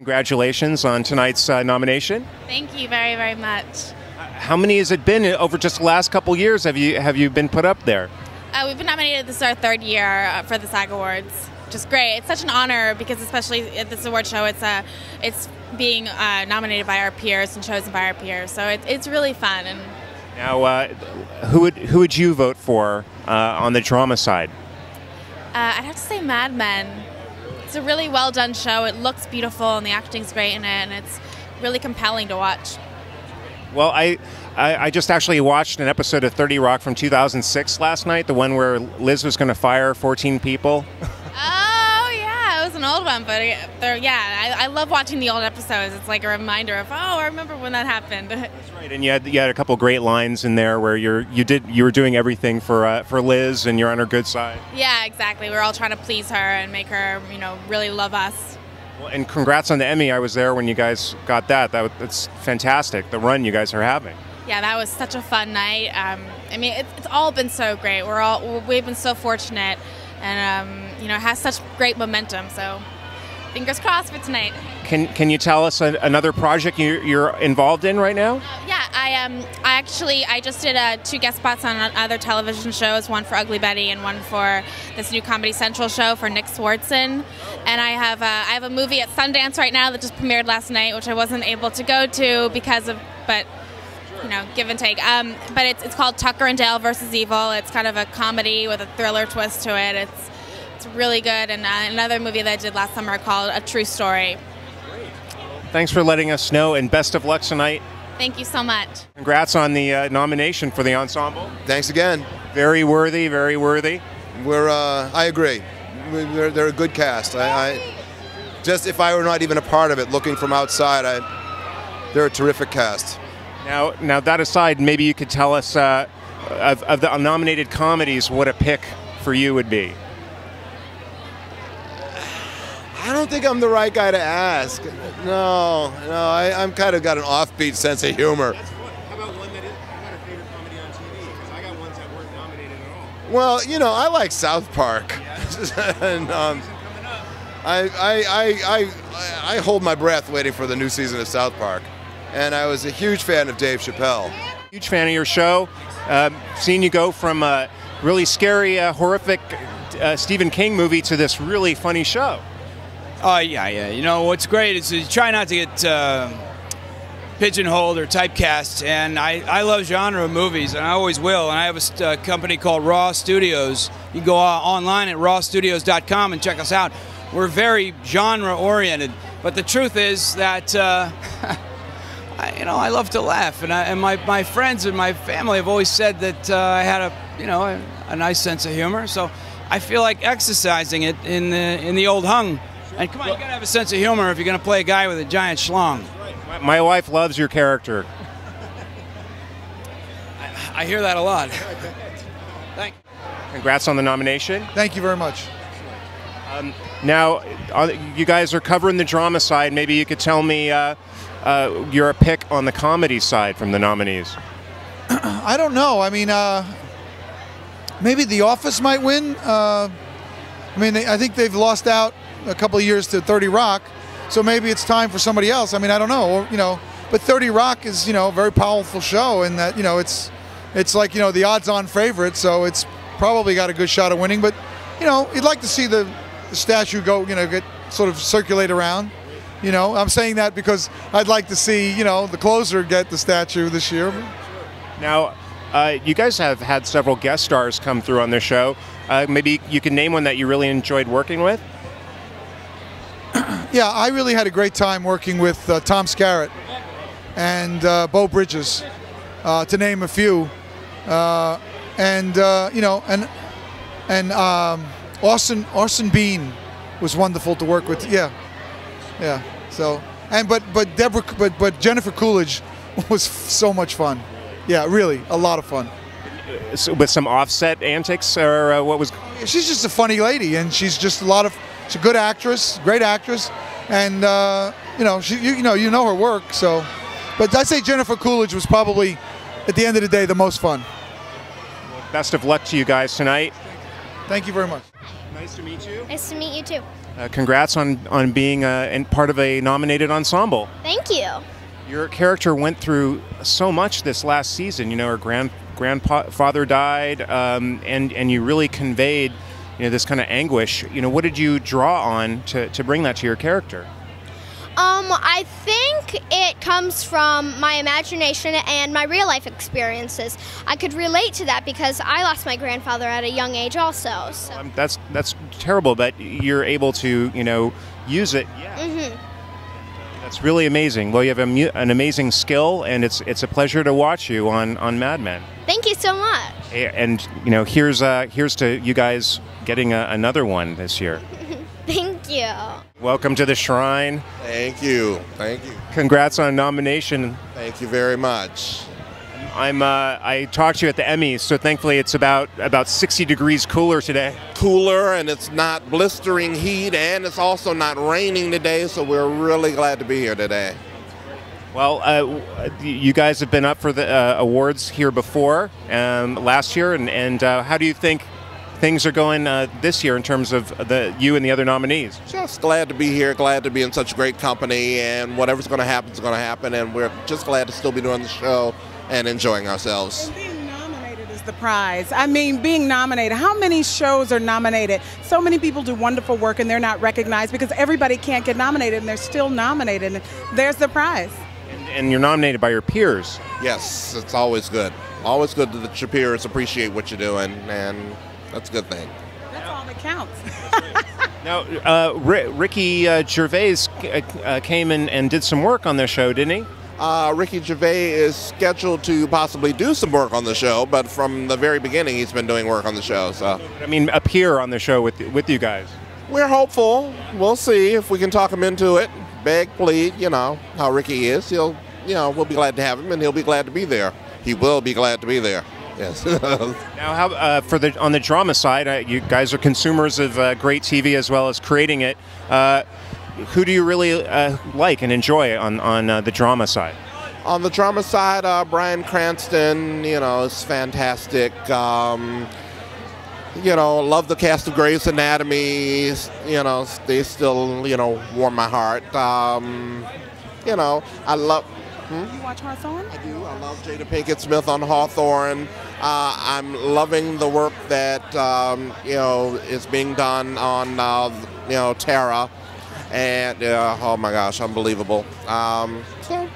Congratulations on tonight's nomination. Thank you very, very much. How many has it been over just the last couple years? Have you been put up there? We've been nominated. This is our third year for the SAG Awards, which is great. It's such an honor because, especially at this award show, it's being nominated by our peers and chosen by our peers. So it's really fun. And now, who would you vote for on the drama side? I'd have to say Mad Men. It's a really well done show. It looks beautiful and the acting's great in it, and it's really compelling to watch. Well, I just actually watched an episode of 30 Rock from 2006 last night, the one where Liz was going to fire 14 people. Oh, yeah, it was an old one, but I love watching the old episodes. It's like a reminder of, oh, I remember when that happened. That's right, and you had a couple great lines in there where you were doing everything for Liz, and you're on her good side. Yeah, exactly. We're all trying to please her and make her, really love us. Well, and congrats on the Emmy. I was there when you guys got that. That's fantastic, the run you guys are having. Yeah, that was such a fun night. It's all been so great. We've been so fortunate, and it has such great momentum. So, fingers crossed for tonight. Can you tell us another project you're involved in right now? Yeah, I just did 2 guest spots on other television shows, one for Ugly Betty and one for this new Comedy Central show for Nick Swartzen. And I have a movie at Sundance right now that just premiered last night, which I wasn't able to go to but give and take. But it's called Tucker and Dale versus Evil. It's kind of a comedy with a thriller twist to it. It's really good. And another movie that I did last summer called A True Story. Thanks for letting us know, and best of luck tonight. Thank you so much. Congrats on the nomination for the ensemble. Thanks again. Very worthy, very worthy. I agree. They're a good cast. Just if I were not even a part of it, looking from outside, they're a terrific cast. Now that aside, maybe you could tell us of the nominated comedies what a pick for you would be. I don't think I'm the right guy to ask. No, I'm kind of got an offbeat sense of humor. How about one that is a favorite comedy on TV? Because I got ones that weren't nominated at all. Well, I like South Park. Yeah. And I hold my breath waiting for the new season of South Park. And I was a huge fan of Dave Chappelle. Huge fan of your show. Seeing you go from a really scary, horrific Stephen King movie to this really funny show. Yeah. What's great is you try not to get pigeonholed or typecast, and I love genre movies, and I always will. And I have a company called Raw Studios. You can go online at rawstudios.com and check us out. We're very genre-oriented, but the truth is that I love to laugh, and my friends and my family have always said that I had a nice sense of humor. So I feel like exercising it in the old hung. And come on, you gotta have a sense of humor if you're gonna play a guy with a giant schlong. My wife loves your character. I hear that a lot. Thank you. Congrats on the nomination. Thank you very much. Now, you guys are covering the drama side. Maybe you could tell me your pick on the comedy side from the nominees. I don't know. I mean, maybe The Office might win. I think they've lost out a couple of years to 30 Rock, so maybe it's time for somebody else. I mean, I don't know. But 30 Rock is a very powerful show, and that it's like the odds-on favorite, so it's probably got a good shot of winning. But you'd like to see the statue go get sort of circulate around. I'm saying that because I'd like to see the closer get the statue this year. Now, you guys have had several guest stars come through on the show. Maybe you can name one that you really enjoyed working with. Yeah, I really had a great time working with Tom Skerritt and Beau Bridges, to name a few, and Orson Bean was wonderful to work with. Yeah. So but Jennifer Coolidge was so much fun. Yeah, really, a lot of fun. So with some offset antics, or what was? She's just a funny lady, and she's just she's a good actress, great actress, and you know her work. So, but I'd say Jennifer Coolidge was probably, at the end of the day, the most fun. Best of luck to you guys tonight. Thank you very much. Nice to meet you. Nice to meet you too. Congrats on being part of a nominated ensemble. Thank you. Your character went through so much this last season. You know, her grandfather died, and you really conveyed, you know, this kind of anguish. You know, what did you draw on to bring that to your character? I think it comes from my imagination and my real life experiences. I could relate to that because I lost my grandfather at a young age also. So. That's terrible, but you're able to, you know, use it. Yeah. Mm-hmm. That's really amazing. Well, you have an amazing skill, and it's a pleasure to watch you on Mad Men. Thank you so much. And you know, here's to you guys getting another one this year. Thank you. Welcome to the Shrine. Thank you. Thank you. Congrats on a nomination. Thank you very much. I talked to you at the Emmys, so thankfully it's about 60 degrees cooler today. Cooler, and it's not blistering heat, and it's also not raining today, so we're really glad to be here today. Well, you guys have been up for the awards here before, last year, and how do you think things are going this year in terms of you and the other nominees? Just glad to be here, glad to be in such great company, and whatever's going to happen is going to happen, and we're just glad to still be doing the show and enjoying ourselves. And being nominated is the prize. I mean, being nominated. How many shows are nominated? So many people do wonderful work and they're not recognized because everybody can't get nominated and they're still nominated. And there's the prize. And you're nominated by your peers. Yes, it's always good. Always good that your peers appreciate what you're doing, and that's a good thing. That's all that counts. Now, Ricky Gervais came and did some work on the show, didn't he? Ricky Gervais is scheduled to possibly do some work on the show, but from the very beginning he's been doing work on the show. So I mean, appear on the show with you guys. We're hopeful. We'll see if we can talk him into it. Beg, plead, you know how Ricky is. We'll be glad to have him, and he'll be glad to be there. He will be glad to be there. Yes. Now, how on the drama side, you guys are consumers of great TV as well as creating it. Who do you really like and enjoy on the drama side? On the drama side, Bryan Cranston, is fantastic. Love the cast of Grey's Anatomy. They still, warm my heart. I love. You watch Hawthorne? I do. I love Jada Pinkett Smith on Hawthorne. I'm loving the work that is being done on Tara. And oh my gosh, unbelievable. So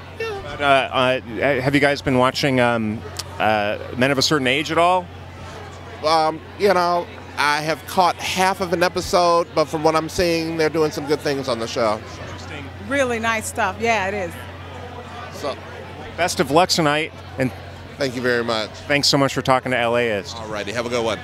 yeah. Have you guys been watching Men of a Certain Age at all? I have caught half of an episode, but from what I'm seeing, they're doing some good things on the show. Interesting. Really nice stuff. Yeah, it is. So, best of luck tonight, and thank you very much. Thanks so much for talking to LAist. All righty, have a good one.